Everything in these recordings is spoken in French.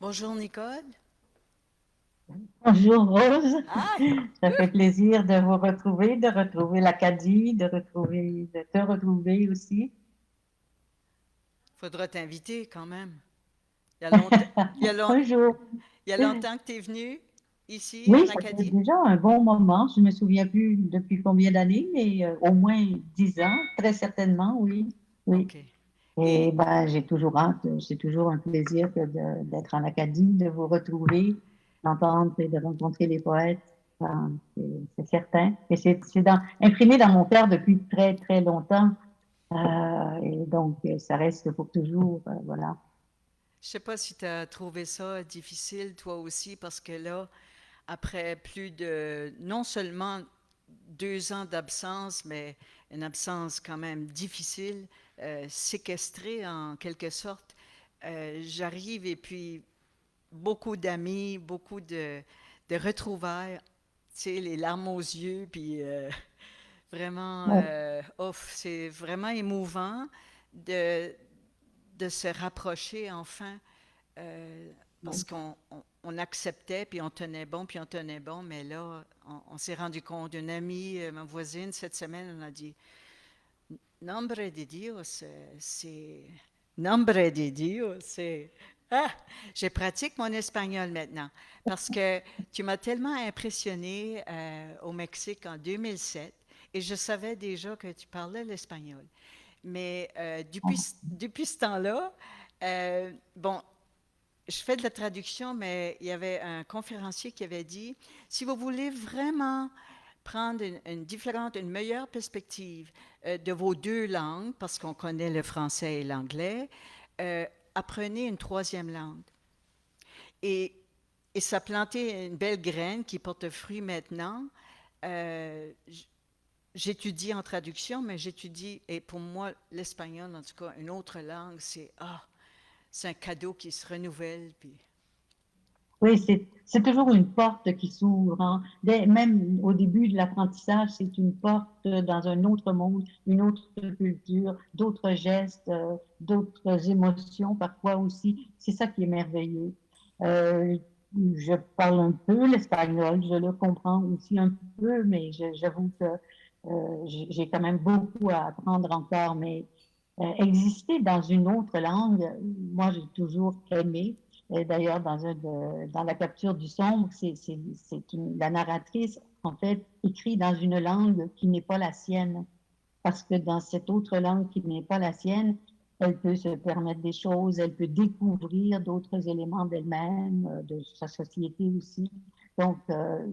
Bonjour Nicole. Bonjour Rose, Ah, ça fait plaisir de vous retrouver, de retrouver l'Acadie, de te retrouver aussi. faudra t'inviter quand même. Il y a longtemps, il y a long- Un jour. il y a longtemps que tu es venu ici Oui, en ça fait Acadie. déjà un bon moment. Je me souviens plus depuis combien d'années, mais au moins 10 ans, très certainement, oui. Oui. OK. Et Et ben, j'ai toujours hâte, c'est toujours un plaisir d'être en Acadie, de vous retrouver, d'entendre et de rencontrer les poètes. Enfin, c'est certain. Et imprimé dans mon cœur depuis très, très longtemps. Et donc, ça reste pour toujours. Voilà. je sais pas si tu as trouvé ça difficile toi aussi parce que là, après plus de non seulement 2 ans d'absence, mais une absence quand même difficile, séquestrée en quelque sorte, j'arrive et puis beaucoup d'amis, beaucoup de retrouvailles, tu sais, les larmes aux yeux, puis vraiment, Ouais, ouf, c'est vraiment émouvant de, de se rapprocher enfin, euh, parce ouais. qu'on acceptait, puis on tenait bon, puis on tenait bon, mais là, on s'est rendu compte, une amie, ma voisine, cette semaine, on a dit, Nombre de Dios, c'est... Nombre de Dios, c'est... Ah, je pratique mon espagnol maintenant parce que tu m'as tellement impressionné au Mexique en 2007 et je savais déjà que tu parlais l'espagnol. Mais depuis ce temps-là, bon, je fais de la traduction, mais il y avait un conférencier qui avait dit, si vous voulez vraiment prendre une meilleure perspective de vos deux langues, parce qu'on connaît le français et l'anglais, apprenez une troisième langue. Et, et ça a planté une belle graine qui porte fruit maintenant. Euh, J'étudie en traduction, mais j'étudie, et pour moi, l'espagnol, en tout cas, une autre langue, c'est un cadeau qui se renouvelle. Puis, Oui, c'est toujours une porte qui s'ouvre, hein. Même au début de l'apprentissage, c'est une porte dans un autre monde, une autre culture, d'autres gestes, d'autres émotions parfois aussi. C'est ça qui est merveilleux. Euh, je parle un peu l'espagnol, je le comprends aussi un peu, mais j'avoue que j'ai quand même beaucoup à apprendre encore. Mais exister dans une autre langue, moi j'ai toujours aimé. Et d'ailleurs, dans la capture du sombre, la narratrice, en fait, écrit dans une langue qui n'est pas la sienne. Parce que dans cette autre langue qui n'est pas la sienne, elle peut se permettre des choses, elle peut découvrir d'autres éléments d'elle-même, de sa société aussi. Donc,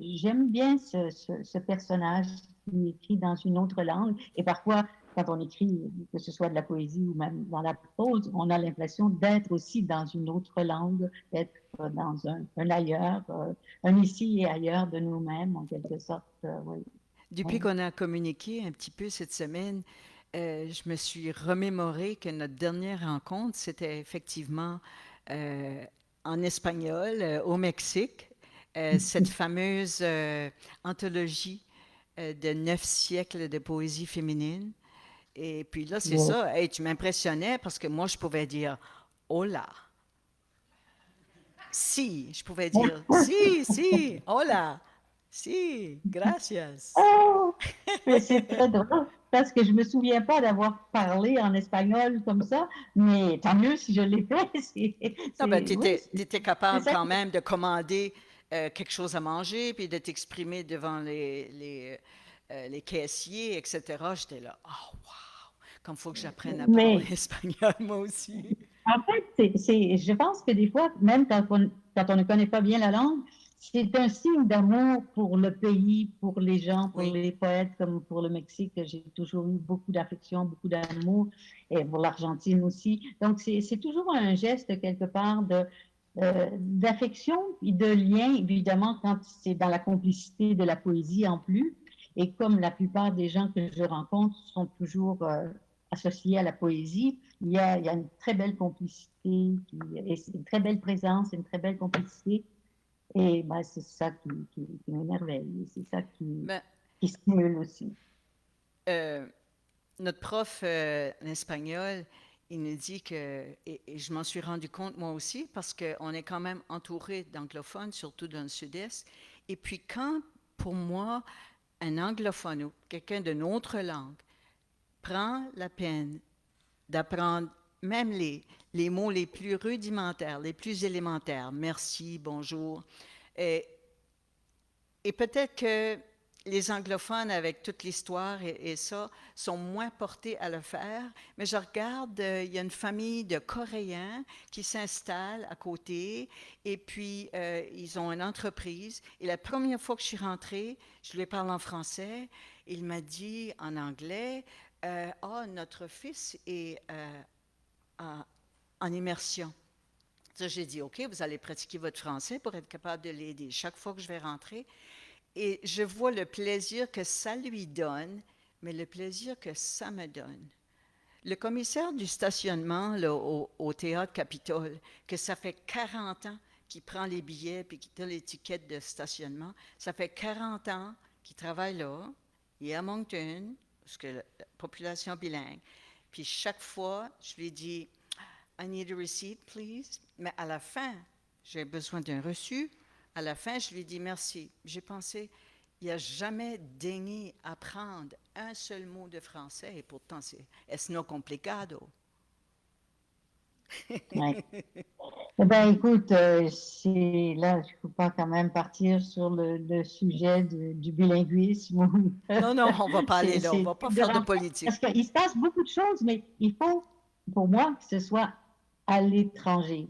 j'aime bien ce personnage qui écrit dans une autre langue. Et parfois, quand on écrit, que ce soit de la poésie ou même dans la prose, on a l'impression d'être aussi dans une autre langue, d'être dans un ailleurs, un ici et ailleurs de nous-mêmes, en quelque sorte. Oui. depuis Oui. qu'on a communiqué un petit peu cette semaine, je me suis remémoré que notre dernière rencontre, c'était effectivement euh, en espagnol, au Mexique, cette fameuse anthologie de 9 siècles de poésie féminine. Et puis là, c'est Oui. ça. Hey, tu m'impressionnais parce que moi, je pouvais dire hola. Si, je pouvais dire si, si, hola. Si, gracias. Oh, mais c'est très drôle parce que je me souviens pas d'avoir parlé en espagnol comme ça, mais tant mieux si je l'ai fait. Non, ben, tu Oui, étais c'est capable ça quand qui même de commander quelque chose à manger, puis de t'exprimer devant les caissiers, etc. J'étais là, oh, wow, comme il faut que j'apprenne à parler mais espagnol, moi aussi. en fait, je pense que des fois, même quand on ne connaît pas bien la langue, c'est un signe d'amour pour le pays, pour les gens, pour Oui. les poètes, comme pour le Mexique. J'ai toujours eu beaucoup d'affection, beaucoup d'amour, et pour l'Argentine aussi. Donc, c'est toujours un geste quelque part d'affection et de lien, évidemment, quand c'est dans la complicité de la poésie en plus. Et comme la plupart des gens que je rencontre sont toujours associés à la poésie, il y a une très belle complicité, et une très belle présence, une très belle complicité. Et ben, c'est ça qui m'émerveille, c'est ça Ben, qui stimule aussi. euh, notre prof en espagnol, il nous dit que, et je m'en suis rendu compte moi aussi, parce qu'on est quand même entouré d'anglophones, surtout dans le sud-est. Et puis quand, pour moi, un anglophone ou quelqu'un d'une autre langue prend la peine d'apprendre même les mots les plus rudimentaires, les plus élémentaires, merci, bonjour, et, et peut-être que les anglophones, avec toute l'histoire et ça, sont moins portés à le faire. Mais je regarde, il y a une famille de Coréens qui s'installe à côté et puis ils ont une entreprise. Et la première fois que je suis rentrée, je lui parle en français. Il m'a dit en anglais, ah, notre fils est en, en immersion. Ça, j'ai dit, OK, vous allez pratiquer votre français pour être capable de l'aider. Chaque fois que je vais rentrer, et je vois le plaisir que ça lui donne, mais le plaisir que ça me donne. Le commissaire du stationnement là, au théâtre Capitole, que ça fait 40 ans qu'il prend les billets et qu'il a l'étiquette de stationnement, ça fait 40 ans qu'il travaille là, il est à Moncton, parce que la population bilingue. Puis chaque fois, je lui dis, I need a receipt, please. Mais à la fin, j'ai besoin d'un reçu. À la fin, je lui dis merci. J'ai pensé, il n'a jamais daigné apprendre un seul mot de français et pourtant, c'est no complicado. Ouais. Eh ben, écoute, c'est là, il faut pas quand même partir sur le sujet du bilinguisme. Non, non, on va pas aller là, on C'est va pas faire de dérangeant politique. parce qu'il se passe beaucoup de choses, mais il faut, pour moi, que ce soit à l'étranger.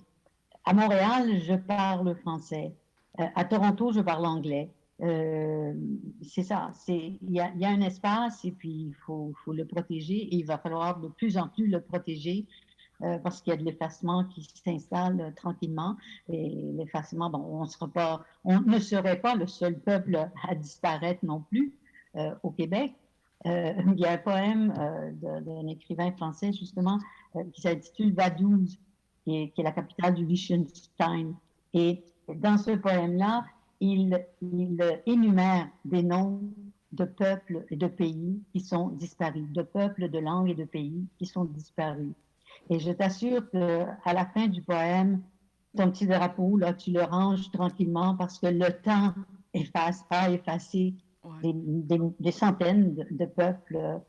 À Montréal, je parle français. À Toronto, je parle anglais. Euh, c'est ça. Il y a un espace et puis faut le protéger et il va falloir de plus en plus le protéger parce qu'il y a de l'effacement qui s'installe tranquillement. Et l'effacement, bon, on ne serait pas le seul peuple à disparaître non plus au Québec. Il y a un poème d'un écrivain français, justement, qui s'intitule Vaduz, qui est la capitale du Liechtenstein. Et dans ce poème-là, il énumère des noms de peuples et de pays qui sont disparus, de peuples, de langues et de pays qui sont disparus. Et je t'assure qu'à la fin du poème, ton petit drapeau, là, tu le ranges tranquillement parce que le temps a effacé Ouais. des centaines de peuples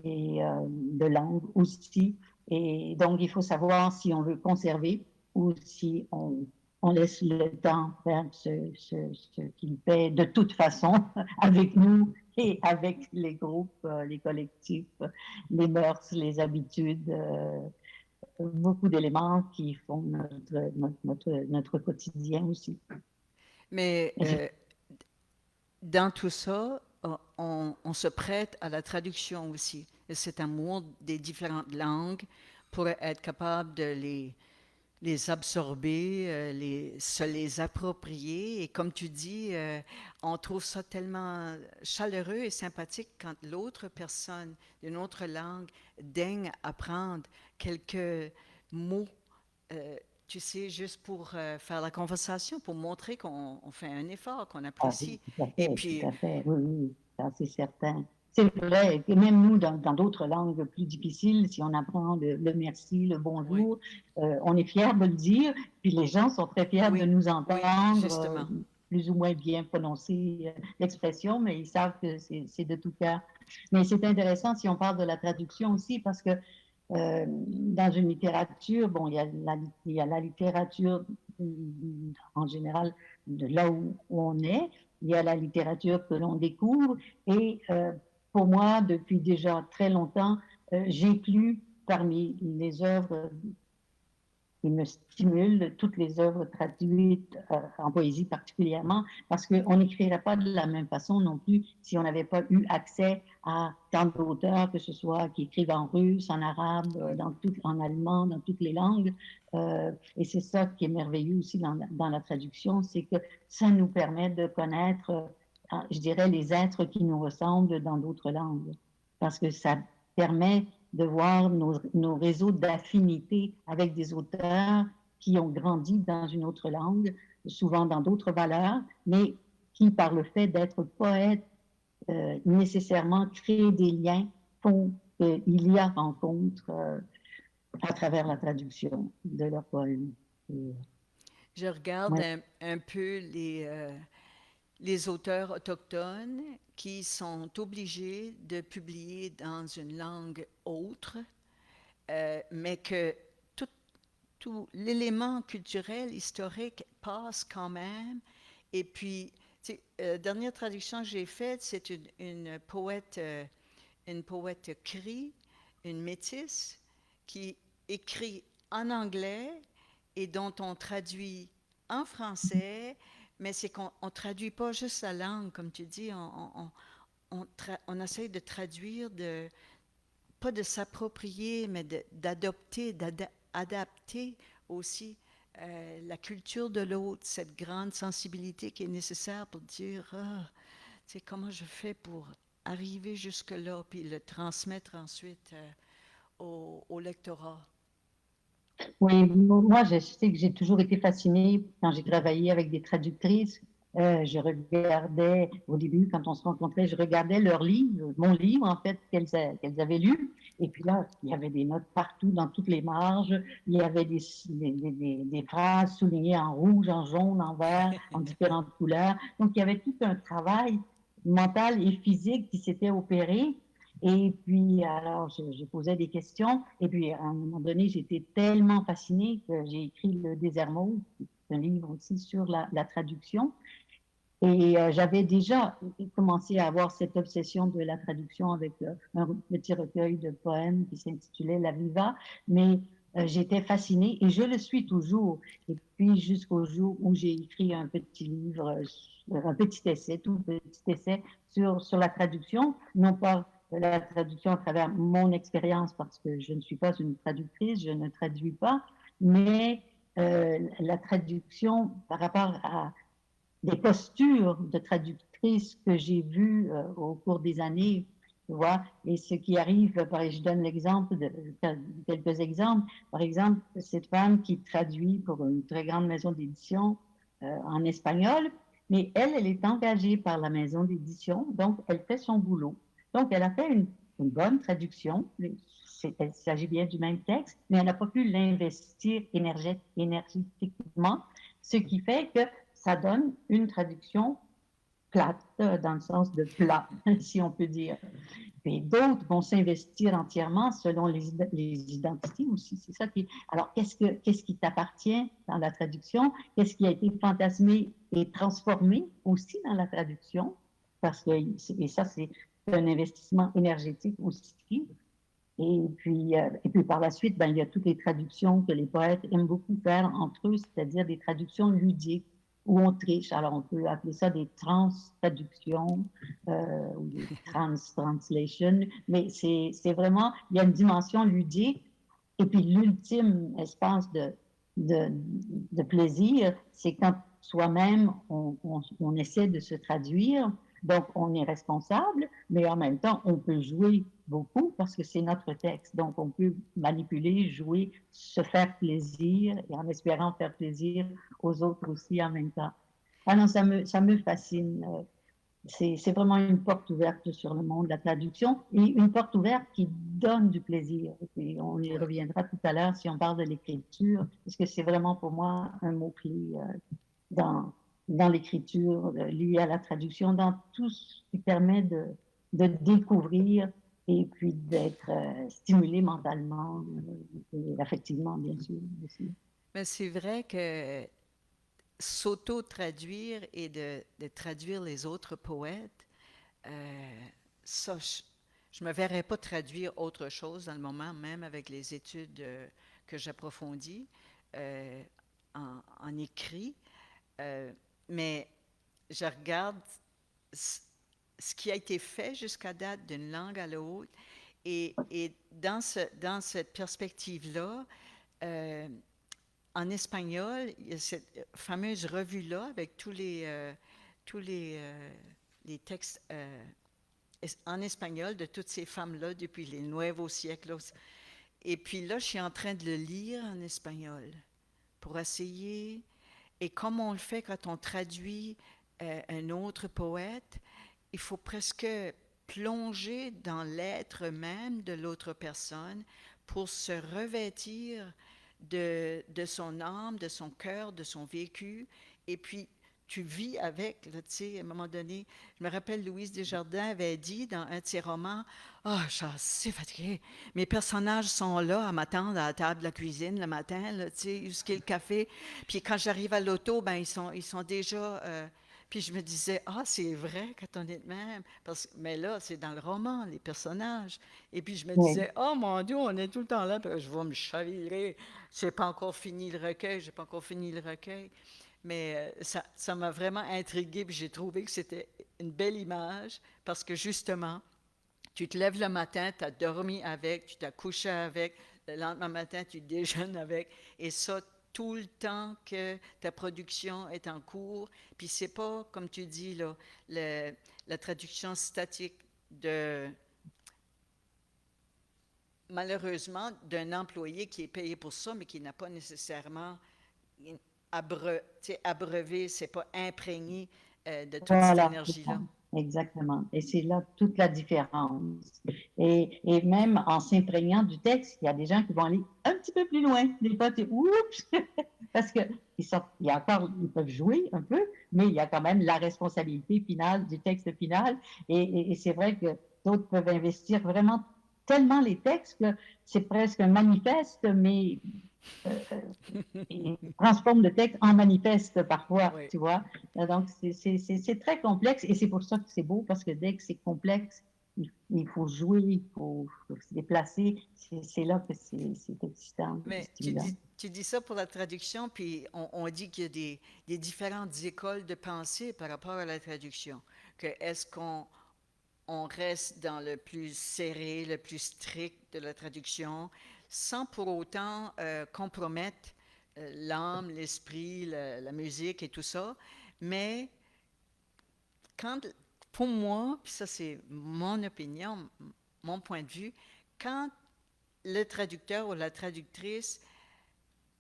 et de langues aussi. Et donc, il faut savoir si on veut conserver ou si on laisse le temps faire ce qu'il fait de toute façon avec nous et avec les groupes, les collectifs, les mœurs, les habitudes, beaucoup d'éléments qui font notre quotidien aussi. Mais dans tout ça, on se prête à la traduction aussi. Et cet amour des différentes langues pour être capable de les absorber, se les approprier. Et comme tu dis, on trouve ça tellement chaleureux et sympathique quand l'autre personne d'une autre langue daigne apprendre quelques mots, tu sais, juste pour faire la conversation, pour montrer qu'on fait un effort, qu'on Ah oui, apprécie. Et puis, tout à fait, oui, oui, ça c'est certain. C'est vrai que même nous, dans d'autres langues plus difficiles, si on apprend le merci, le oui, bonjour, on est fiers de le dire, puis les gens sont très fiers de oui, nous oui, entendre, justement. plus ou moins bien prononcer l'expression, mais ils savent que c'est de tout cœur. Mais c'est intéressant si on parle de la traduction aussi, parce que dans une littérature, bon, il y a la littérature en général de là où on est, il y a la littérature que l'on découvre et pour moi, depuis déjà très longtemps, j'inclus parmi les œuvres qui me stimulent toutes les œuvres traduites en poésie particulièrement, parce qu'on n'écrirait pas de la même façon non plus si on n'avait pas eu accès à tant d'auteurs, que ce soit qui écrivent en russe, en arabe, Oui. en allemand, dans toutes les langues. Et c'est ça qui est merveilleux aussi dans la traduction, c'est que ça nous permet de connaître, je dirais, les êtres qui nous ressemblent dans d'autres langues, parce que ça permet de voir nos réseaux d'affinité avec des auteurs qui ont grandi dans une autre langue, souvent dans d'autres valeurs, mais qui, par le fait d'être poètes, nécessairement créent des liens, font qu'il y a rencontre. à travers la traduction de leurs poèmes. Et, Je regarde ouais. un peu les auteurs autochtones qui sont obligés de publier dans une langue autre, mais que tout, tout l'élément culturel, historique passe quand même. Et puis, la dernière traduction que j'ai faite, c'est une poète crie, une métisse, qui écrit en anglais et dont on traduit en français, mais c'est qu'on ne traduit pas juste la langue, comme tu dis, on essaie de traduire, pas de s'approprier, mais d'adopter, d'adapter aussi la culture de l'autre, cette grande sensibilité qui est nécessaire pour dire, ah, tu sais, comment je fais pour arriver jusque-là, puis le transmettre ensuite au lectorat. Oui, moi, je sais que j'ai toujours été fascinée quand j'ai travaillé avec des traductrices. Je regardais, au début, quand on se rencontrait, je regardais leur livre, mon livre, en fait, qu'elles avaient lu. Et puis là, il y avait des notes partout, dans toutes les marges. Il y avait des phrases soulignées en rouge, en jaune, en vert, en différentes couleurs. Donc, il y avait tout un travail mental et physique qui s'était opéré. Et puis, alors, je posais des questions. Et puis, à un moment donné, j'étais tellement fascinée que j'ai écrit Le Désert Mauve, un livre aussi sur la traduction. Et j'avais déjà commencé à avoir cette obsession de la traduction avec un petit recueil de poèmes qui s'intitulait La Viva, mais j'étais fascinée et je le suis toujours. Et puis jusqu'au jour où j'ai écrit un petit livre, un petit essai, tout petit essai sur la traduction, non pas la traduction à travers mon expérience parce que je ne suis pas une traductrice, je ne traduis pas, mais la traduction par rapport à des postures de traductrices que j'ai vues au cours des années, tu vois, et ce qui arrive, je donne l'exemple de quelques exemples. Par exemple, cette femme qui traduit pour une très grande maison d'édition en espagnol, mais elle est engagée par la maison d'édition, donc elle fait son boulot. Donc elle a fait une bonne traduction, il s'agit bien du même texte, mais elle n'a pas pu l'investir énergétiquement, ce qui fait que ça donne une traduction plate, dans le sens de plat, si on peut dire. Et d'autres vont s'investir entièrement selon les identités aussi. C'est ça qui. Alors, qu'est-ce qui t'appartient dans la traduction? Qu'est-ce qui a été fantasmé et transformé aussi dans la traduction? Parce que, et ça, c'est un investissement énergétique aussi. Et puis par la suite, ben, il y a toutes les traductions que les poètes aiment beaucoup faire entre eux, c'est-à-dire des traductions ludiques où on triche. Alors on peut appeler ça des trans-traductions ou des trans-translations, mais c'est vraiment, il y a une dimension ludique. Et puis l'ultime espace de, de plaisir, c'est quand soi-même on essaie de se traduire. Donc, on est responsable, mais en même temps, on peut jouer beaucoup parce que c'est notre texte. Donc, on peut manipuler, jouer, se faire plaisir et en espérant faire plaisir aux autres aussi en même temps. Ah non, ça me fascine. C'est vraiment une porte ouverte sur le monde de la traduction et une porte ouverte qui donne du plaisir. Et on y Oui. reviendra tout à l'heure si on parle de l'écriture, parce que c'est vraiment pour moi un mot-clé dans, dans l'écriture liée à la traduction, dans tout ce qui permet de découvrir et puis d'être stimulé mentalement et affectivement, bien sûr, aussi. Mais c'est vrai que s'auto-traduire et de traduire les autres poètes, ça, je ne me verrais pas traduire autre chose dans le moment, même avec les études que j'approfondis euh, en écrit. Euh, mais je regarde ce qui a été fait jusqu'à date d'une langue à l'autre. Et dans cette perspective-là, euh, en espagnol, il y a cette fameuse revue-là avec tous les textes en espagnol de toutes ces femmes-là depuis les Nuevos Sièclos. Et puis là, je suis en train de le lire en espagnol pour essayer. Et comme on le fait quand on traduit un autre poète, il faut presque plonger dans l'être même de l'autre personne pour se revêtir de son âme, de son cœur, de son vécu, et puis tu vis avec, là, tu sais, à un moment donné, je me rappelle Louise Desjardins avait dit dans un de ses romans, ah, je suis assez fatiguée. Mes personnages sont là à m'attendre à la table de la cuisine le matin, là, tu sais, jusqu'à le café. Puis quand j'arrive à l'auto, ben ils sont déjà. Puis je me disais, ah, c'est vrai quand on est de même. Mais là, c'est dans le roman, les personnages. Et puis je me Oui, disais, oh mon Dieu, on est tout le temps là, puis je vais me chavirer. Je n'ai pas encore fini le recueil, j'ai pas encore fini le recueil. Mais ça m'a vraiment intriguée, puis j'ai trouvé que c'était une belle image, parce que justement, tu te lèves le matin, tu as dormi avec, tu t'as couché avec, le lendemain matin, tu déjeunes avec, et ça, tout le temps que ta production est en cours. Puis c'est pas, comme tu dis, là, la traduction statique de, malheureusement, d'un employé qui est payé pour ça, mais qui n'a pas nécessairement abreuvé, c'est pas imprégné de toute cette voilà, c'est ça, énergie-là. exactement. Et c'est là toute la différence. Et même en s'imprégnant du texte, il y a des gens qui vont aller un petit peu plus loin. Des fois, tu oups, parce que il y a encore, ils peuvent jouer un peu, mais il y a quand même la responsabilité finale du texte final. Et c'est vrai que d'autres peuvent investir vraiment tellement les textes que c'est presque un manifeste, mais euh, il transforme le texte en manifeste parfois, Oui. tu vois. Donc, c'est très complexe et c'est pour ça que c'est beau, parce que dès que c'est complexe, il faut jouer, faut se déplacer. C'est là que c'est excitant, Mais stimulant. tu dis ça pour la traduction, puis on dit qu'il y a des différentes écoles de pensée par rapport à la traduction. Que est-ce qu'on on reste dans le plus serré, le plus strict de la traduction, sans pour autant compromettre l'âme, l'esprit, la musique et tout ça. Mais quand, pour moi, puis ça c'est mon opinion, mon point de vue, quand le traducteur ou la traductrice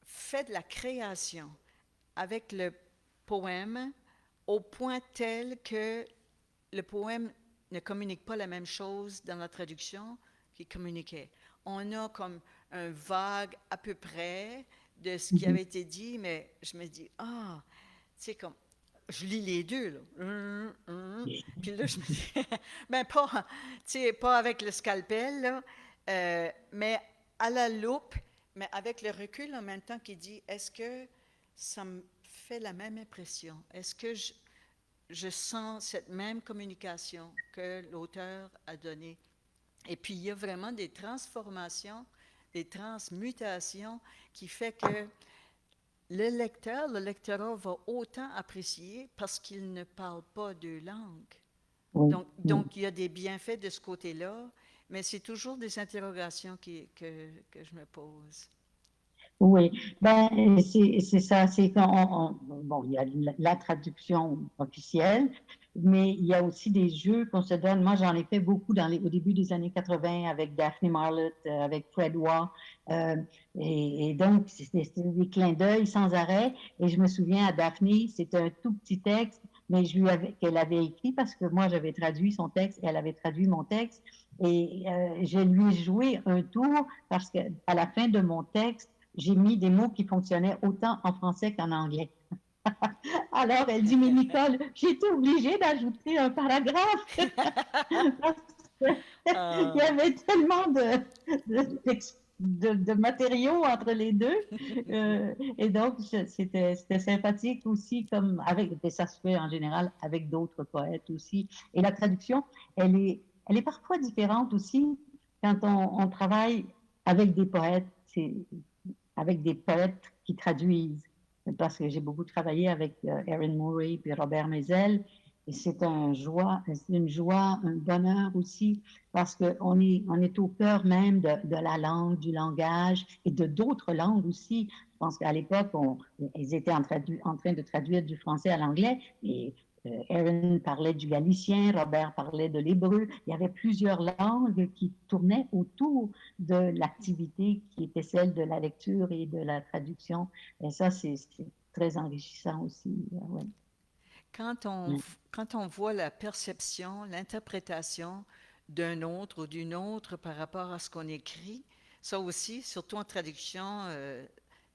fait de la création avec le poème au point tel que le poème ne communique pas la même chose dans la traduction qu'il communiquait. On a comme un vague à peu près de ce qui Mhm. avait été dit, mais je me dis, ah, tu sais, comme, je lis les deux, là. Puis là, je me dis, ben pas, tu sais, pas avec le scalpel, là, mais à la loupe, mais avec le recul en même temps qui dit, est-ce que ça me fait la même impression? Est-ce que je sens cette même communication que l'auteur a donnée? Et puis, il y a vraiment des transformations, des transmutations qui fait que le lectorat va autant apprécier parce qu'il ne parle pas deux langues. Oui, oui. Donc, il y a des bienfaits de ce côté-là, mais c'est toujours des interrogations que je me pose. Oui, ben, c'est ça, c'est quand bon, il y a la traduction officielle, mais il y a aussi des jeux qu'on se donne. Moi, j'en ai fait beaucoup au début des années 80 avec Daphne Marlott, avec Fred Waugh, euh, et donc c'était des clins d'œil sans arrêt. Et je me souviens à Daphne, c'était un tout petit texte, mais qu'elle avait écrit parce que moi j'avais traduit son texte et elle avait traduit mon texte, et je lui ai joué un tour parce que à la fin de mon texte j'ai mis des mots qui fonctionnaient autant en français qu'en anglais. Alors, elle dit, mais Nicole, j'ai été obligée d'ajouter un paragraphe parce qu'il y Ah, avait tellement de matériaux entre les deux. Et donc, c'était sympathique aussi, comme avec, ça se fait en général avec d'autres poètes aussi. Et la traduction, elle est parfois différente aussi quand on travaille avec des poètes. Avec des poètes qui traduisent. Parce que j'ai beaucoup travaillé avec Erin Murray puis Robert Mézel. Et c'est une joie, un bonheur aussi, parce on est au cœur même de la langue, du langage et de d'autres langues aussi. Je pense qu'à l'époque, ils étaient en train de traduire du français à l'anglais, et Aaron parlait du galicien, Robert parlait de l'hébreu. Il y avait plusieurs langues qui tournaient autour de l'activité qui était celle de la lecture et de la traduction. Et ça, c'est très enrichissant aussi. Ouais. quand on, quand on voit la perception, l'interprétation d'un autre ou d'une autre par rapport à ce qu'on écrit, Ça aussi, surtout en traduction,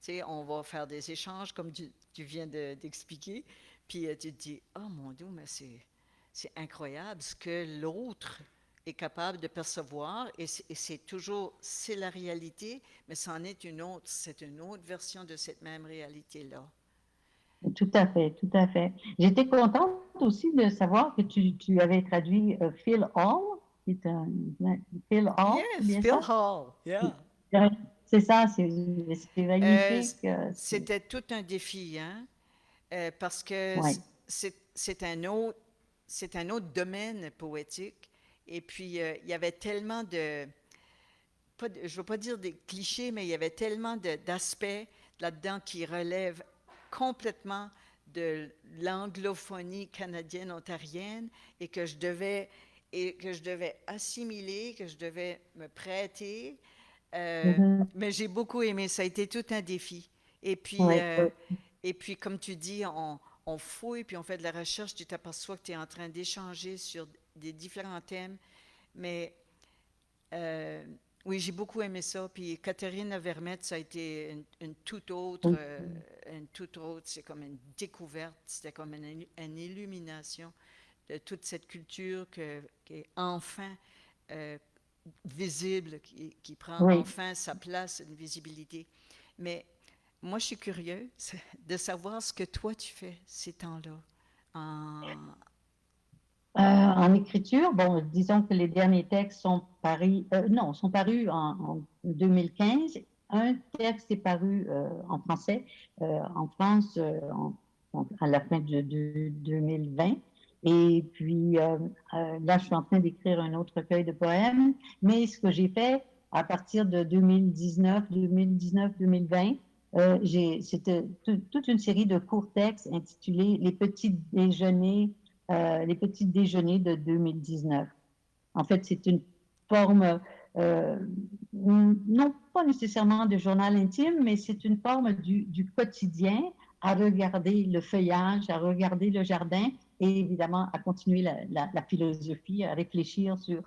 tu sais, on va faire des échanges comme tu viens d'expliquer, puis tu te dis, oh mon Dieu, mais c'est incroyable ce que l'autre est capable de percevoir, et c'est toujours, c'est la réalité, mais c'en est une autre, c'est une autre version de cette même réalité-là. Tout à fait, tout à fait. J'étais contente aussi de savoir que tu avais traduit Phil Hall, qui est Phil Hall, c'est Yes, bien Phil ça? Hall, yeah. Ouais, c'est ça, c'est Euh, magnifique. C'était tout un défi, hein? Parce que Ouais. c'est un autre domaine poétique. Et puis, il y avait tellement de, je ne veux pas dire des clichés, mais il y avait tellement d'aspects là-dedans qui relèvent complètement de l'anglophonie canadienne-ontarienne et que je devais assimiler, que je devais me prêter. Euh, Mhm. mais j'ai beaucoup aimé, ça a été tout un défi. Et puis, Ouais, euh, ouais. et puis comme tu dis, on fouille, puis on fait de la recherche, tu t'aperçois que tu es en train d'échanger sur des différents thèmes. Mais euh, oui, j'ai beaucoup aimé ça. Puis Catherine Vermette, ça a été Oui, une toute autre, c'est comme une découverte, c'était comme une illumination de toute cette culture qui est enfin euh, visible, qui prend oui. enfin sa place, une visibilité. Mais moi, je suis curieux de savoir ce que toi tu fais ces temps-là. En... En écriture, bon, disons que les derniers textes sont parus, non, sont parus en 2015. Un texte est paru en français en France à la fin de 2020. Et puis là, je suis en train d'écrire un autre recueil de poèmes. Mais ce que j'ai fait à partir de 2019-2020, c'était toute une série de courts textes intitulés Les petits déjeuners les petits déjeuners de 2019. En fait, c'est une forme, euh, non pas nécessairement de journal intime, mais c'est une forme du quotidien à regarder le feuillage, à regarder le jardin et évidemment à continuer la philosophie, à réfléchir sur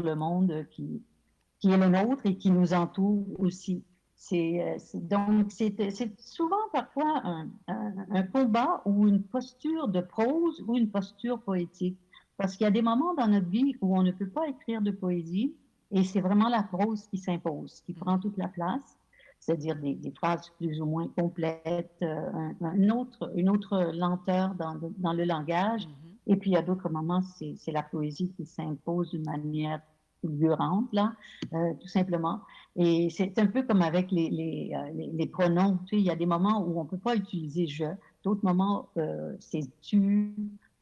le monde qui est le nôtre et qui nous entoure aussi. Donc, c'est souvent parfois un combat ou une posture de prose ou une posture poétique. Parce qu'il y a des moments dans notre vie où on ne peut pas écrire de poésie et c'est vraiment la prose qui s'impose, qui prend toute la place, c'est-à-dire des phrases plus ou moins complètes, une autre lenteur dans le langage. Mhm, Et puis, à d'autres moments, c'est la poésie qui s'impose d'une manière fulgurante, là tout simplement. Et c'est un peu comme avec les pronoms. Tu sais, il y a des moments où on ne peut pas utiliser je, d'autres moments c'est tu,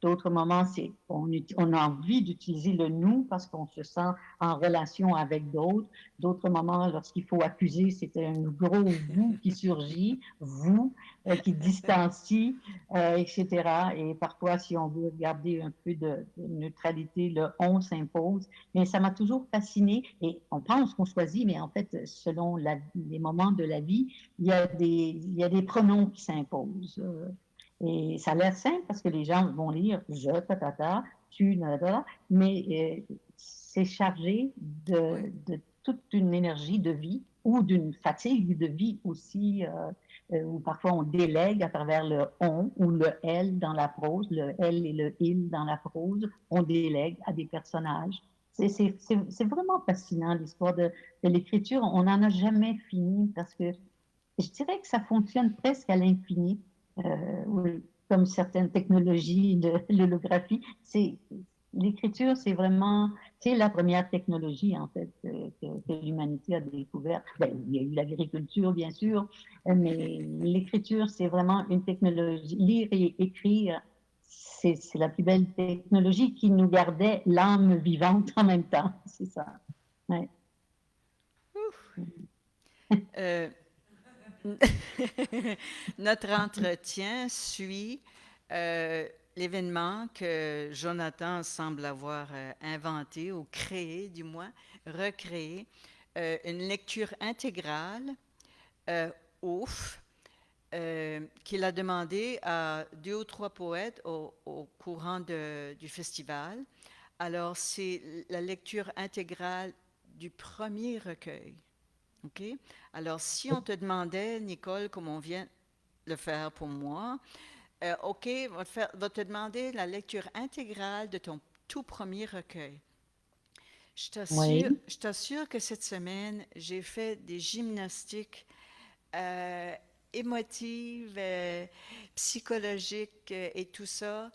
d'autres moments c'est on a envie d'utiliser le nous parce qu'on se sent en relation avec d'autres. D'autres moments, lorsqu'il faut accuser, c'est un gros vous qui surgit, vous qui distancie, etc. Et parfois, si on veut garder un peu de neutralité, le on s'impose. Mais ça m'a toujours fasciné et on pense qu'on choisit, mais en fait, selon les moments de la vie, il y a des pronoms qui s'imposent. Et ça a l'air simple parce que les gens vont lire je, ta, tu, nada, mais c'est chargé oui. de toute une énergie de vie ou d'une fatigue de vie aussi, où parfois on délègue à travers le on ou le elle dans la prose, le elle et le il dans la prose, on délègue à des personnages. C'est vraiment fascinant l'histoire de l'écriture. On n'en a jamais fini parce que je dirais que ça fonctionne presque à l'infini, oui, comme certaines technologies de l'holographie. L'écriture, c'est vraiment, c'est la première technologie en fait que l'humanité a découverte. Ben, il y a eu l'agriculture bien sûr, mais l'écriture, c'est vraiment une technologie. Lire et écrire, c'est la plus belle technologie qui nous gardait l'âme vivante en même temps. C'est ça. Ouais. Euh, Notre entretien suit l'événement que Jonathan semble avoir inventé ou créé, du moins, recréé, une lecture intégrale, ouf, qu'il a demandé à deux ou trois poètes au courant du festival. Alors, c'est la lecture intégrale du premier recueil. OK? Alors, si on te demandait, Nicole, comme on vient de le faire pour moi, OK, va te demander la lecture intégrale de ton tout premier recueil. Oui, Je t'assure que cette semaine, j'ai fait des gymnastiques euh, émotives, psychologiques et tout ça,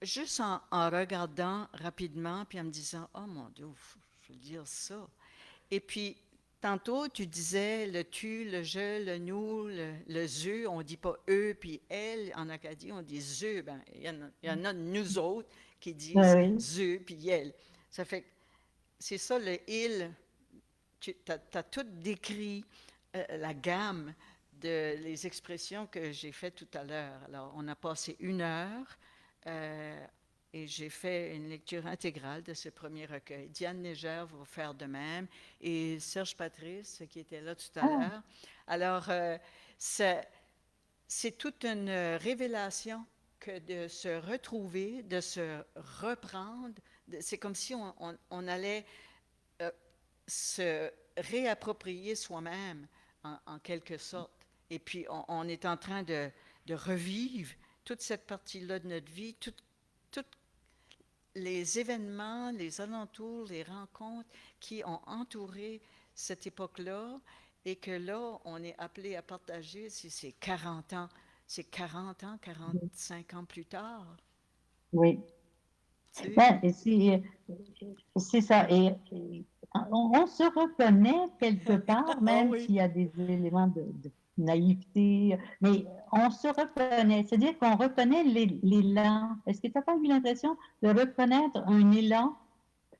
juste en regardant rapidement, puis en me disant, oh mon Dieu, je veux dire ça. Et puis, tantôt, tu disais le tu, le je, le nous, le ze. On ne dit pas eux puis elle. En Acadie, on dit ze. Ben, il y en a de nous autres qui disent oui, ze puis elle. Ça fait que c'est ça le il. Tu as tout décrit la gamme de les expressions que j'ai faites tout à l'heure. Alors, on a passé 1 heure euh, et j'ai fait une lecture intégrale de ce premier recueil. Diane Négère va faire de même et Serge Patrice, qui était là tout à ah, l'heure. Alors, c'est toute une révélation que de se retrouver, de se reprendre. C'est comme si on allait euh, se réapproprier soi-même, en quelque sorte. Et puis, on est en train de revivre toute cette partie-là de notre vie, tous les événements, les alentours, les rencontres qui ont entouré cette époque-là et que là, on est appelé à partager, si c'est 40 ans, c'est 40 ans, 45 ans plus tard, oui. tu sais. Ben, c'est ça. Et on se reconnaît quelque part, Ah même oui. s'il y a des éléments de naïveté, mais on se reconnaît. C'est-à-dire qu'on reconnaît l'élan. Est-ce que tu n'as pas eu l'impression de reconnaître un élan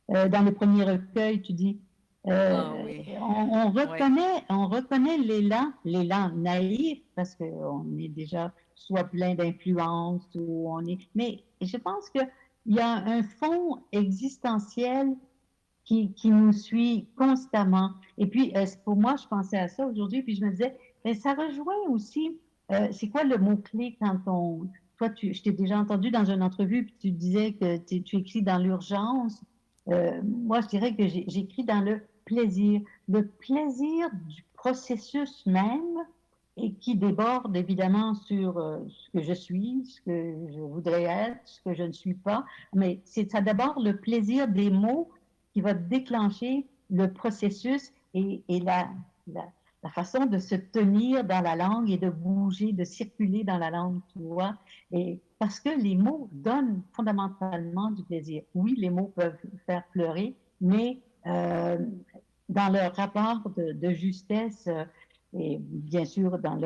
dans le premier recueil? Tu dis, Ah oui. Oui. on reconnaît l'élan naïf, parce qu'on est déjà soit plein d'influence ou on est. Mais je pense que il y a un fond existentiel qui nous suit constamment. Et puis, pour moi, je pensais à ça aujourd'hui, puis je me disais, mais ça rejoint aussi, c'est quoi le mot-clé quand on... Toi, je t'ai déjà entendu dans une entrevue, puis tu disais que tu écris dans l'urgence. Moi, je dirais que j'écris dans le plaisir du processus même, et qui déborde évidemment sur ce que je suis, ce que je voudrais être, ce que je ne suis pas. Mais c'est ça d'abord le plaisir des mots qui va déclencher le processus et la, la façon de se tenir dans la langue et de bouger, de circuler dans la langue, tu vois. Et parce que les mots donnent fondamentalement du plaisir. Oui, les mots peuvent faire pleurer, mais dans leur rapport de justesse, et bien sûr dans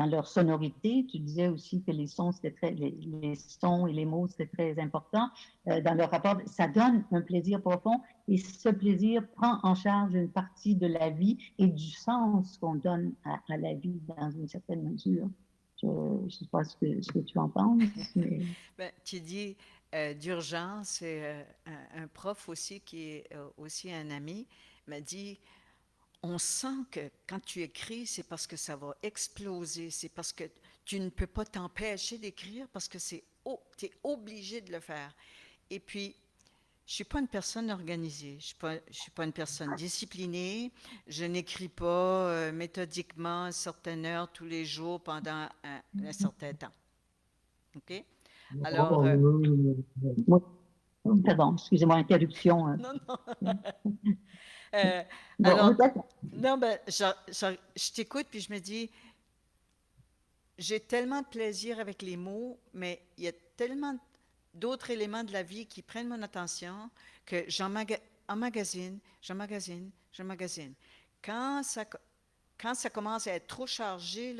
leur sonorité. Tu disais aussi que les sons, les sons et les mots, c'était très important. Dans leur rapport, ça donne un plaisir profond et ce plaisir prend en charge une partie de la vie et du sens qu'on donne à la vie dans une certaine mesure. Je ne sais pas ce que tu en penses, mais... Ben, tu dis d'urgence, c'est un prof aussi qui est aussi un ami m'a dit, on sent que quand tu écris, c'est parce que ça va exploser, c'est parce que tu ne peux pas t'empêcher d'écrire parce que tu es obligé de le faire. Et puis, je ne suis pas une personne organisée, je suis pas une personne disciplinée, je n'écris pas méthodiquement à certaines heures tous les jours pendant un certain temps. OK? Alors, Oui. Pardon, excusez-moi, interruption. non, non. Euh, Bon, alors, d'accord. non, ben, je t'écoute puis je me dis, j'ai tellement de plaisir avec les mots, mais il y a tellement d'autres éléments de la vie qui prennent mon attention que j'emmagasine, j'emmagasine, j'emmagasine. Quand ça, quand ça commence à être trop chargé,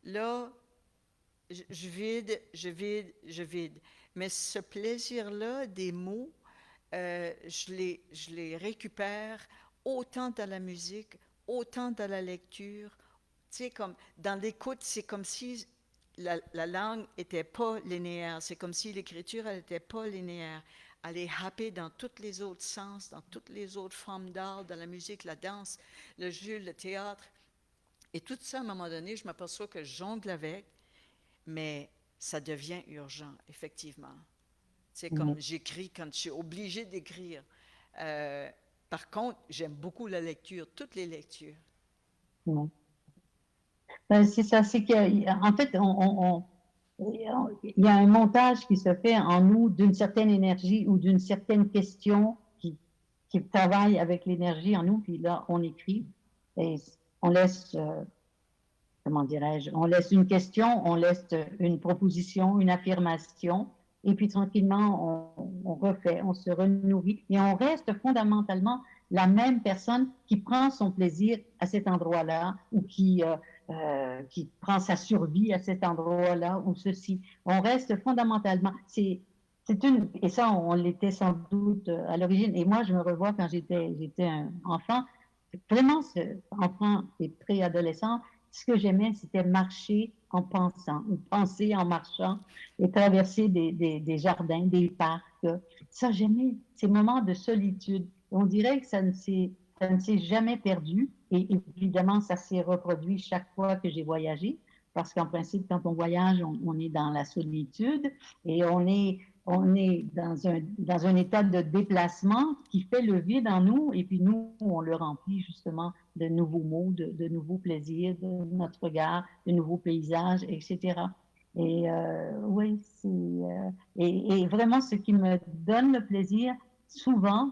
là je vide, je vide, je vide. Mais ce plaisir-là des mots, je les récupère autant dans la musique, autant dans la lecture. Tu sais, comme dans l'écoute, c'est comme si la langue n'était pas linéaire. C'est comme si l'écriture n'était pas linéaire. Elle est happée dans tous les autres sens, dans toutes les autres formes d'art, dans la musique, la danse, le jeu, le théâtre. Et tout ça, à un moment donné, je m'aperçois que je jongle avec, mais ça devient urgent, effectivement. C'est comme j'écris quand je suis obligée d'écrire. Euh, Par contre, j'aime beaucoup la lecture, toutes les lectures. Ouais. Ben, c'est ça, c'est qu'en fait, il y a un montage qui se fait en nous d'une certaine énergie ou d'une certaine question qui travaille avec l'énergie en nous, puis là, on écrit et on laisse, comment dirais-je, on laisse une question, on laisse une proposition, une affirmation, et puis tranquillement, on refait, on se renourrit, et on reste fondamentalement la même personne qui prend son plaisir à cet endroit-là, ou qui prend sa survie à cet endroit-là, ou ceci. On reste fondamentalement, c'est une, et ça, on l'était sans doute à l'origine, et moi, je me revois quand j'étais un enfant, vraiment, enfant et préadolescent, ce que j'aimais, c'était marcher en pensant, ou penser en marchant, et traverser des jardins, des parcs. Ça, j'aimais ces moments de solitude. On dirait que ça ne s'est jamais perdu, et évidemment, ça s'est reproduit chaque fois que j'ai voyagé, parce qu'en principe, quand on voyage, on est dans la solitude, et on est dans un état de déplacement qui fait le vide en nous, et puis nous, on le remplit justement de nouveaux mots, de nouveaux plaisirs, de notre regard, de nouveaux paysages, etc. Et oui, et vraiment ce qui me donne le plaisir, souvent,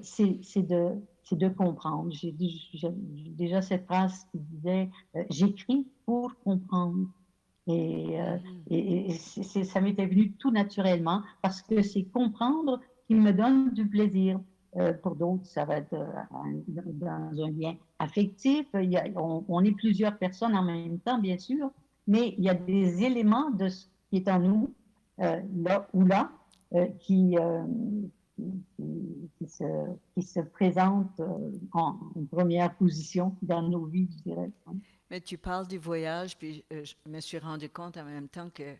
c'est de comprendre. J'ai déjà cette phrase qui disait j'écris pour comprendre. Et, Mhm. ça m'était venu tout naturellement parce que c'est comprendre qui me donne du plaisir. Pour d'autres, ça va être dans un lien affectif. On est plusieurs personnes en même temps, bien sûr, mais il y a des éléments de ce qui est en nous, là ou là, qui, qui se présentent en première position dans nos vies, je dirais. Mais tu parles du voyage, puis je me suis rendu compte en même temps que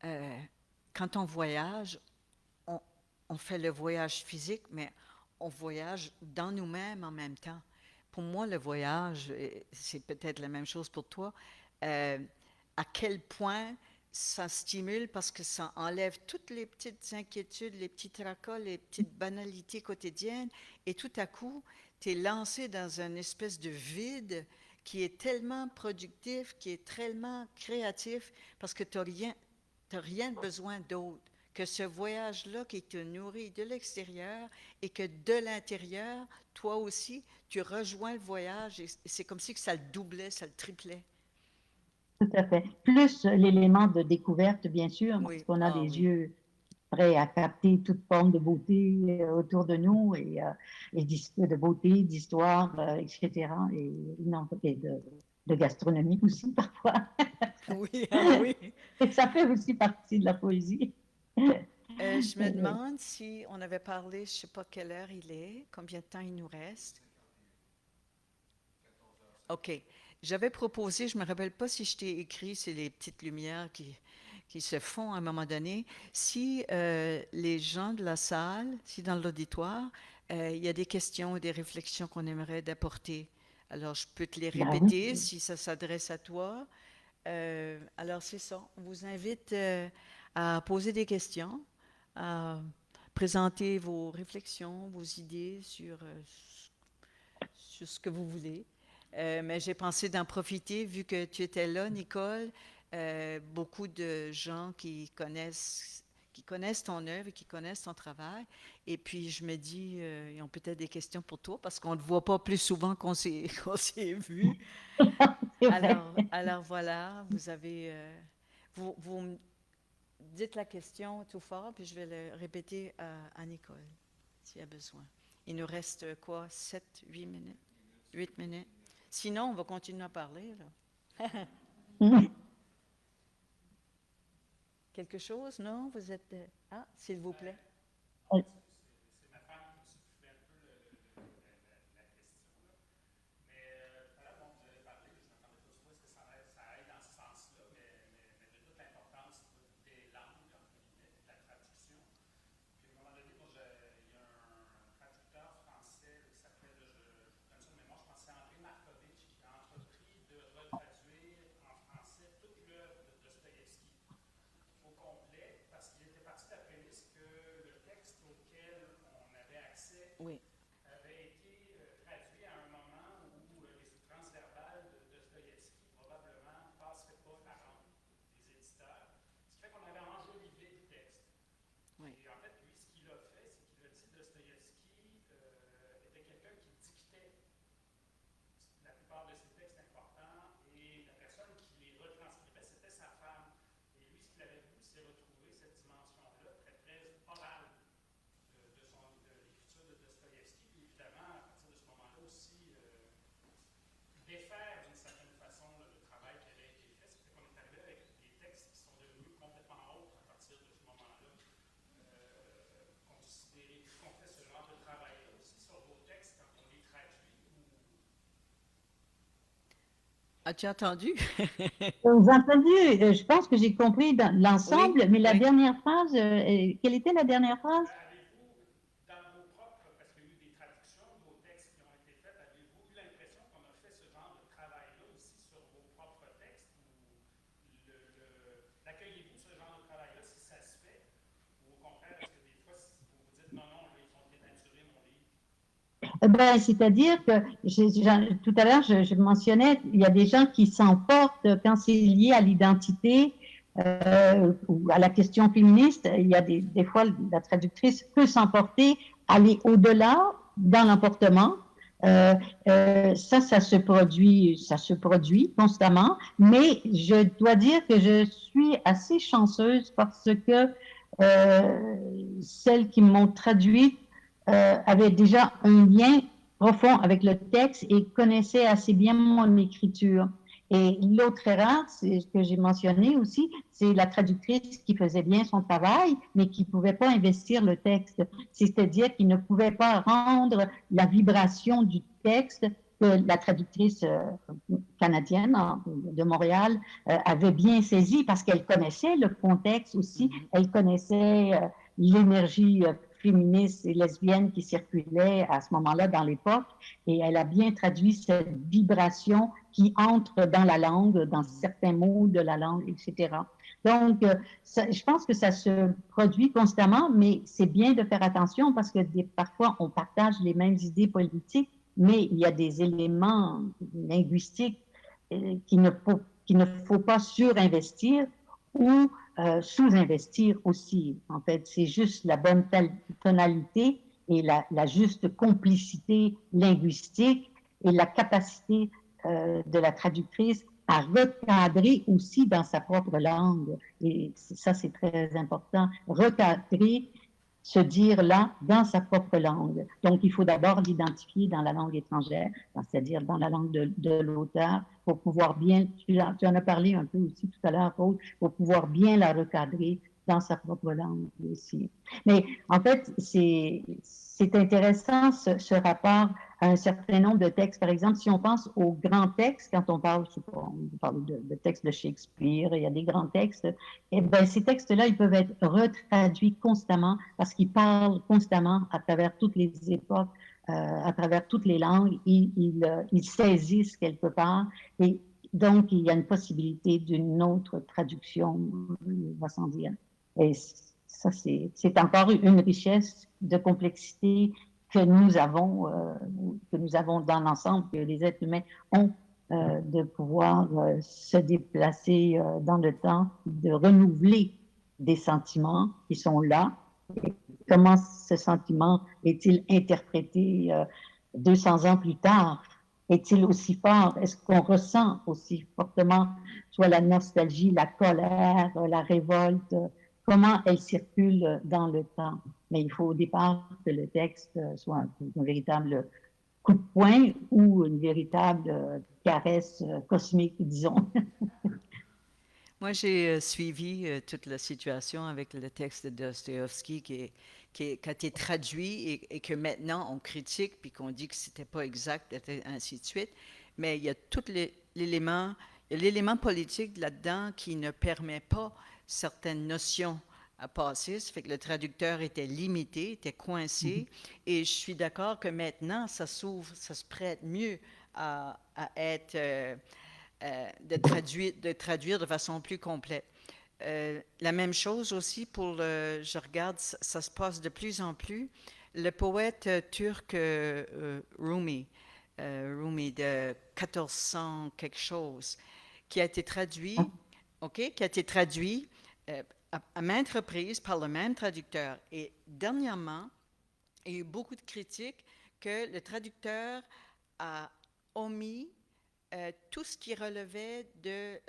euh, quand on voyage, on, on fait le voyage physique, mais on voyage dans nous-mêmes en même temps. Pour moi, le voyage, et c'est peut-être la même chose pour toi, euh, à quel point ça stimule parce que ça enlève toutes les petites inquiétudes, les petits tracas, les petites banalités quotidiennes, et tout à coup, tu es lancé dans une espèce de vide qui est tellement productif, qui est tellement créatif, parce que tu n'as rien, t'as rien besoin d'autre que ce voyage-là qui te nourrit de l'extérieur et que de l'intérieur, toi aussi, tu rejoins le voyage et c'est comme si que ça le doublait, ça le triplait. Tout à fait. Plus l'élément de découverte, bien sûr, parce Oui, qu'on a ah des oui. yeux prêts à capter toute forme de beauté autour de nous et de beauté, d'histoire, etc. Et de gastronomie aussi parfois. Oui, ah oui. Et ça fait aussi partie de la poésie. Je me demande si on avait parlé, je ne sais pas quelle heure il est, combien de temps il nous reste. OK. J'avais proposé, je ne me rappelle pas si je t'ai écrit, c'est les petites lumières qui se font à un moment donné. Si les gens de la salle, si dans l'auditoire, il y a des questions et des réflexions qu'on aimerait d'apporter. Alors, je peux te les Ben oui. répéter si ça s'adresse à toi. Alors, c'est ça. On vous invite à poser des questions, à présenter vos réflexions, vos idées sur ce que vous voulez. Mais j'ai pensé d'en profiter, vu que tu étais là, Nicole, beaucoup de gens qui connaissent ton œuvre et qui connaissent ton travail. Et puis, je me dis, ils ont peut-être des questions pour toi parce qu'on ne te voit pas plus souvent qu'on s'est qu'on s'est vu. C'est vrai. Alors voilà, vous avez... vous me dites la question tout fort, puis je vais le répéter à Nicole, s'il y a besoin. Il nous reste quoi, 7, 8 minutes? 8 minutes. Sinon, on va continuer à parler, là. Quelque chose, non? Vous êtes... Ah, s'il vous plaît. As-tu entendu? Vous avez entendu, je pense que j'ai compris dans Oui, l'ensemble, mais la oui. dernière phrase, quelle était la dernière phrase? Avez-vous, dans vos propres, parce qu'il y a eu des traductions de vos textes qui ont été faits, avez-vous eu l'impression qu'on a fait ce genre de travail-là aussi sur vos propres textes? L'accueillez-vous ce genre de travail-là si ça se fait? Ou au contraire, est-ce que des fois, vous vous dites non, non, là, ils sont dénaturés, mon livre? Ben, c'est-à-dire que tout à l'heure, je mentionnais, il y a des gens qui s'emportent quand c'est lié à l'identité ou à la question féministe. Il y a des fois, la traductrice peut s'emporter, aller au-delà dans l'emportement. Ça se produit constamment. Mais je dois dire que je suis assez chanceuse parce que celles qui m'ont traduite avait déjà un lien profond avec le texte et connaissait assez bien mon écriture. Et l'autre erreur, c'est ce que j'ai mentionné aussi, c'est la traductrice qui faisait bien son travail, mais qui ne pouvait pas investir le texte. C'est-à-dire qu'il ne pouvait pas rendre la vibration du texte que la traductrice canadienne de Montréal avait bien saisi parce qu'elle connaissait le contexte aussi, Mhm. elle connaissait l'énergie féministe et lesbienne qui circulait à ce moment-là dans l'époque, et elle a bien traduit cette vibration qui entre dans la langue, dans Mhm. certains mots de la langue, etc. Donc, je pense que ça se produit constamment, mais c'est bien de faire attention parce que parfois on partage les mêmes idées politiques, mais il y a des éléments linguistiques qu'il ne faut pas surinvestir ou sous-investir aussi. En fait, c'est juste la bonne tonalité et la juste complicité linguistique et la capacité de la traductrice à recadrer aussi dans sa propre langue. Et ça, c'est très important. Recadrer, se dire là dans sa propre langue. Donc, il faut d'abord l'identifier dans la langue étrangère, c'est-à-dire dans la langue de l'auteur, pour pouvoir bien, tu en as parlé un peu aussi tout à l'heure, Paul, pour pouvoir bien la recadrer dans sa propre langue aussi. Mais en fait, c'est intéressant ce rapport à un certain nombre de textes. Par exemple, si on pense aux grands textes, quand on parle, je sais pas, on parle de textes de Shakespeare, il y a des grands textes, et ben ces textes-là, ils peuvent être retraduits constamment parce qu'ils parlent constamment à travers toutes les époques, à travers toutes les langues, ils saisissent quelque part et donc il y a une possibilité d'une autre traduction, va sans dire. Et ça, c'est encore une richesse de complexité que nous avons dans l'ensemble, que les êtres humains ont de pouvoir se déplacer dans le temps, de renouveler des sentiments qui sont là. Et comment ce sentiment est-il interprété 200 ans plus tard? Est-il aussi fort? Est-ce qu'on ressent aussi fortement soit la nostalgie, la colère, la révolte? Comment elle circule dans le temps? Mais il faut au départ que le texte soit un véritable coup de poing ou une véritable caresse cosmique, disons. Moi, j'ai suivi toute la situation avec le texte de Dostoïevski qui a été traduit et que maintenant on critique puis qu'on dit que c'était pas exact, et ainsi de suite. Mais il y a tout l'élément, il y a l'élément politique là-dedans qui ne permet pas certaines notions à passer. Ça fait que le traducteur était limité, était coincé. Et je suis d'accord que maintenant, ça s'ouvre, ça se prête mieux à être de traduire de façon plus complète. La même chose aussi pour je regarde, ça se passe de plus en plus. Le poète turc Rumi de 1400 quelque chose, qui a été traduit, ok, qui a été traduit à maintes reprises par le même traducteur. Et dernièrement, il y a eu beaucoup de critiques que le traducteur a omis tout ce qui relevait de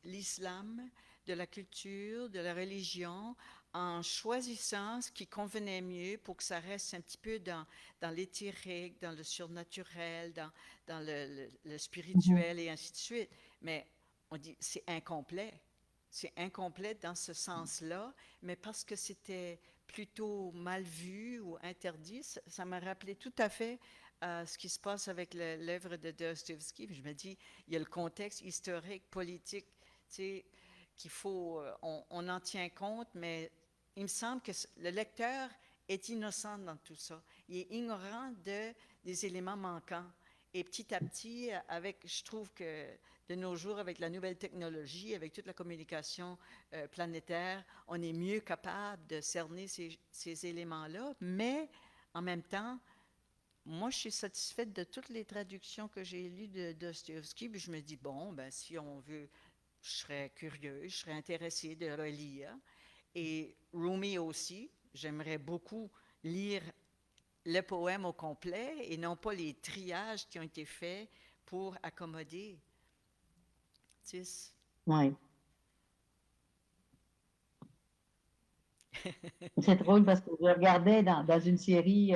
l'islam, de la culture, de la religion, en choisissant ce qui convenait mieux pour que ça reste un petit peu dans l'éthérique, dans le surnaturel, dans le spirituel et ainsi de suite. Mais on dit c'est incomplet. C'est incomplet dans ce sens-là, mais parce que c'était plutôt mal vu ou interdit, ça m'a rappelé tout à fait à ce qui se passe avec l'œuvre de Dostoevsky. Puis je me dis, il y a le contexte historique, politique, tu sais, qu'il faut, on en tient compte, mais il me semble que le lecteur est innocent dans tout ça. Il est ignorant des éléments manquants. Et petit à petit, je trouve que de nos jours, avec la nouvelle technologie, avec toute la communication planétaire, on est mieux capable de cerner ces éléments-là, mais en même temps, moi, je suis satisfaite de toutes les traductions que j'ai lues de Dostoevsky, puis je me dis, bon, ben, si on veut, je serais curieuse, je serais intéressée de relire. Et Rumi aussi, j'aimerais beaucoup lire le poème au complet et non pas les triages qui ont été faits pour accommoder. Tu sais, Oui. C'est drôle parce que je regardais dans une série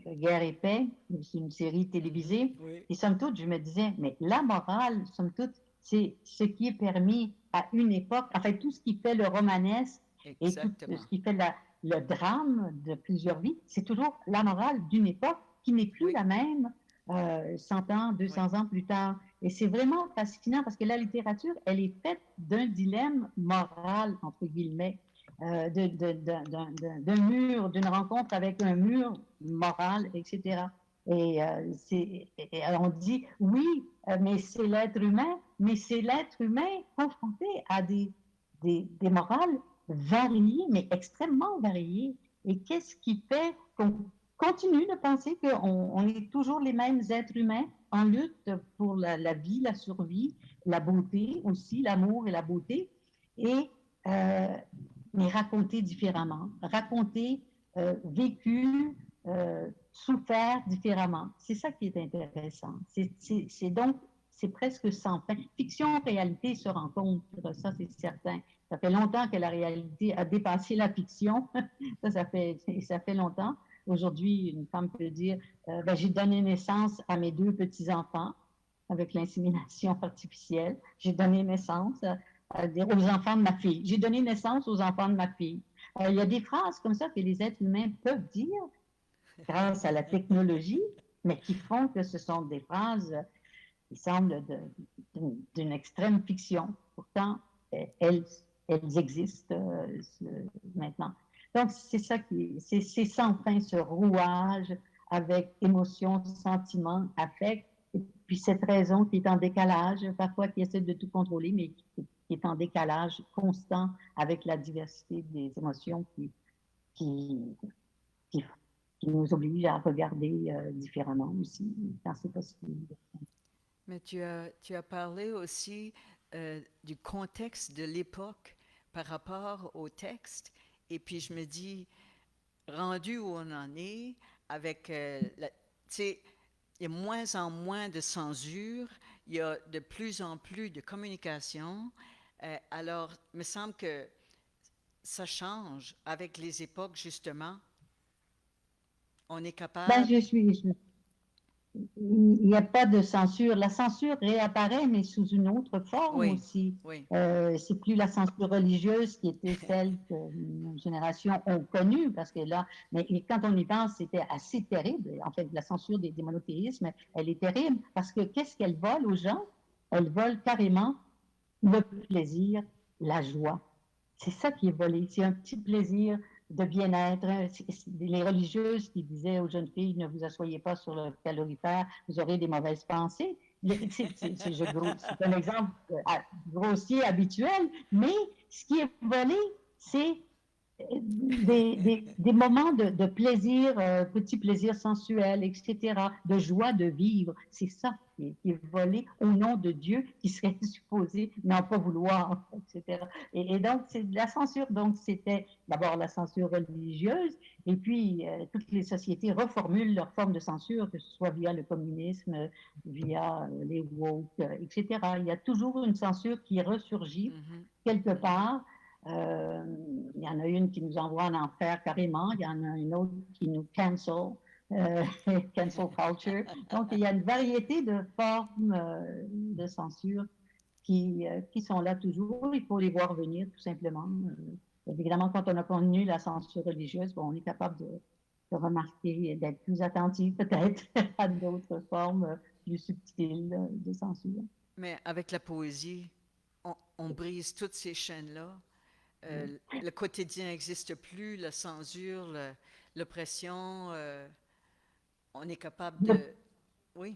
Guerre et paix, c'est une série télévisée, oui, et somme toute, je me disais, mais la morale, somme toute, c'est ce qui est permis à une époque, en fait, tout ce qui fait le romanesque et tout exactement. ce qui fait le drame de plusieurs vies, c'est toujours la morale d'une époque qui n'est plus Oui, la même 100 ans, oui, 200 ans plus tard. Et c'est vraiment fascinant parce que la littérature, elle est faite d'un dilemme moral, entre guillemets d'un mur, d'une rencontre avec un mur moral, etc. Et on dit, oui, mais c'est l'être humain, mais c'est l'être humain confronté à des morales variées, mais extrêmement variées. Et qu'est-ce qui fait qu'on continue de penser qu'on est toujours les mêmes êtres humains en lutte pour la vie, la survie, la beauté aussi, l'amour et la beauté, et euh, mais raconté différemment, raconté, vécu, souffert différemment. C'est ça qui est intéressant. C'est donc, c'est presque sans fin. Fiction, réalité se rencontrent, ça c'est certain. Ça fait longtemps que la réalité a dépassé la fiction. Ça fait longtemps. Aujourd'hui, une femme peut dire, ben, j'ai donné naissance à mes 2 petits-enfants avec l'insémination artificielle. J'ai donné naissance aux enfants de ma fille. J'ai donné naissance aux enfants de ma fille. Il y a des phrases comme ça que les êtres humains peuvent dire grâce à la technologie, mais qui font que ce sont des phrases qui semblent d'une extrême fiction. Pourtant, elles, elles existent maintenant. Donc, c'est ça c'est sans fin ce rouage avec émotion, sentiment, affect, et puis cette raison qui est en décalage, parfois qui essaie de tout contrôler, mais qui est en décalage constant avec la diversité des émotions qui, qui, qui nous oblige à regarder différemment aussi, quand c'est possible. mais tu as parlé aussi du contexte de l'époque par rapport au texte. Et puis je me dis, rendu où on en est, avec, tu sais, il y a moins en moins de censure, il y a de plus en plus de communication. Alors, il me semble que ça change avec les époques, justement. On est Ben, capable. il n'y a pas de censure. La censure réapparaît, mais sous une autre forme Oui, aussi. oui, C'est plus la censure religieuse qui était celle que nos générations ont connue, parce que là, mais quand on y pense, c'était assez terrible. En fait, la censure des monothéismes, elle est terrible, parce que qu'est-ce qu'elle vole aux gens? Elle vole carrément le plaisir, la joie. C'est ça qui est volé. C'est un petit plaisir de bien-être. Les religieuses qui disaient aux jeunes filles, ne vous asseyez pas sur le calorifère, vous aurez des mauvaises pensées. C'est un exemple grossier, habituel, mais ce qui est volé, c'est des moments de plaisir, petits plaisirs sensuels, etc., de joie de vivre. C'est ça qui est volé au nom de Dieu qui serait supposé n'en pas vouloir, etc. Et donc, c'est de la censure. Donc, c'était d'abord la censure religieuse, et puis toutes les sociétés reformulent leur forme de censure, que ce soit via le communisme, via les woke, etc. Il y a toujours une censure qui ressurgit mhm, quelque mhm. part. Euh, il y en a une qui nous envoie en enfer carrément, il y en a une autre qui nous cancel, euh, cancel culture. Donc, il y a une variété de formes de censure qui sont là toujours. Il faut les voir venir, tout simplement. Évidemment, quand on a connu la censure religieuse, bon, on est capable de remarquer et d'être plus attentif peut-être à d'autres formes plus subtiles de censure. Mais avec la poésie, on brise toutes ces chaînes-là. Le quotidien n'existe plus, la censure, l'oppression. On est capable de... Oui,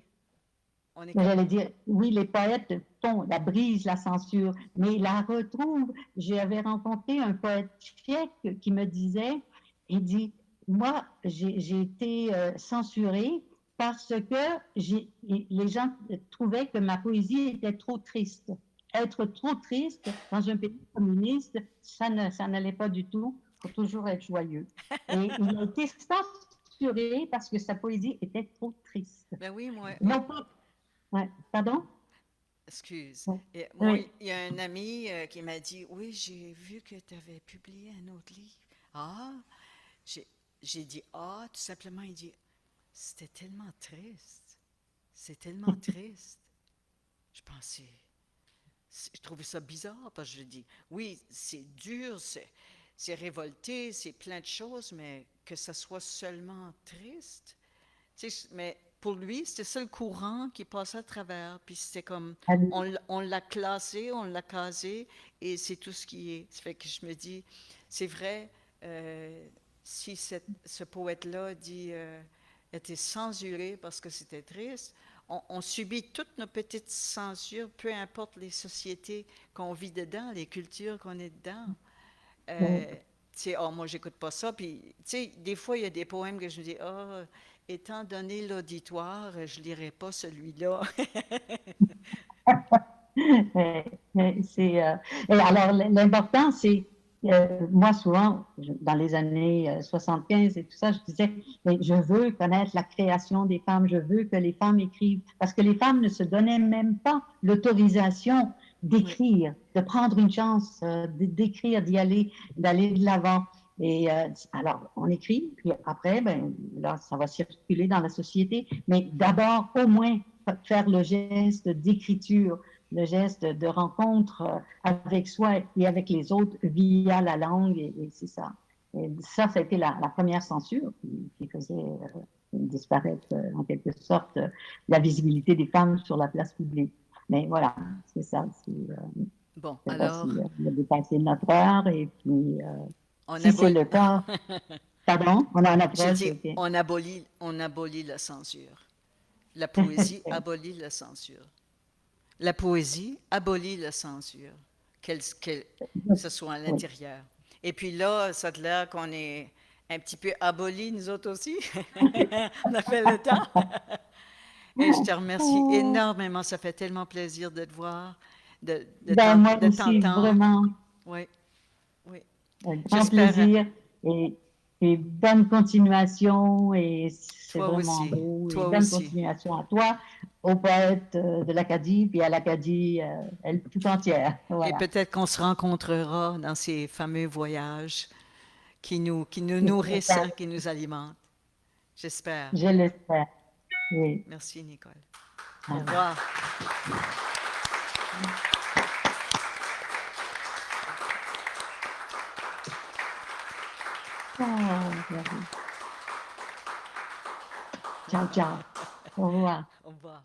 on est Mais capable... j'allais dire, oui, les poètes font la brise, la censure, mais ils la retrouvent. J'avais rencontré un poète tchèque qui me disait, il dit, moi, j'ai été censuré parce que les gens trouvaient que ma poésie était trop triste. Être trop triste dans un pays communiste, ça n'allait pas du tout. Il faut toujours être joyeux. Et il a été censuré parce que sa poésie était trop triste. Ben oui, moi, Non pas ouais. Pardon? excuse. Ouais. Et moi, Oui. il y a un ami qui m'a dit, oui, j'ai vu que tu avais publié un autre livre. Ah, j'ai j'ai dit, ah, tout simplement, il dit, c'était tellement triste. C'est tellement triste. Je pensais, je trouvais ça bizarre parce que je dis, oui, c'est dur, c'est révolté, c'est plein de choses, mais que ça soit seulement triste. Tu sais, mais pour lui, c'était ça le courant qui passait à travers. Puis c'était comme, on l'a classé, on l'a casé, et c'est tout ce qui est. Ça fait que je me dis, c'est vrai, si ce poète-là dit était censuré parce que c'était triste, on subit toutes nos petites censures, peu importe les sociétés qu'on vit dedans, les cultures qu'on est dedans. Ouais. Tu sais, oh, moi, j'écoute pas ça. Puis, tu sais, des fois, il y a des poèmes que je me dis, oh, étant donné l'auditoire, je lirai pas celui-là. C'est, et alors, l'important, c'est, moi, souvent, dans les années 75 et tout ça, je disais, mais je veux connaître la création des femmes, je veux que les femmes écrivent, parce que les femmes ne se donnaient même pas l'autorisation Oui, d'écrire, de prendre une chance, d'écrire, d'y aller, d'aller de l'avant. Et alors, on écrit, puis après, ben, là, ça va circuler dans la société, mais d'abord, au moins, faire le geste d'écriture, le geste de rencontre avec soi et avec les autres via la langue, et c'est ça. Et ça a été la première censure qui faisait disparaître en quelque sorte la visibilité des femmes sur la place publique. Mais voilà, c'est ça. bon, C'est alors, voici le dépassé de notre heure. Et puis, on si c'est abolit, le cas, pardon, on en j'ai approche, dit, ok. on abolit la censure. La poésie abolit la censure. La poésie abolit la censure, que ce soit à Oui. l'intérieur. Et puis là, ça a l'air qu'on est un petit peu abolis, nous autres aussi. On a fait le temps. Et je te remercie énormément. Ça fait tellement plaisir de te voir, Ben, moi de aussi, t'entendre. vraiment, Oui, oui. un grand J'espère, plaisir et, et bonne continuation. Et c'est toi vraiment aussi, beau. Et toi bonne aussi. continuation à toi, aux poètes de l'Acadie, puis à l'Acadie elle tout entière. Et Voilà. peut-être qu'on se rencontrera dans ces fameux voyages qui nous nourrissent, J'espère. qui nous alimentent. J'espère. Je l'espère. Oui. Merci, Nicole. Au Ah, revoir. ciao, ciao. Au revoir. Au revoir.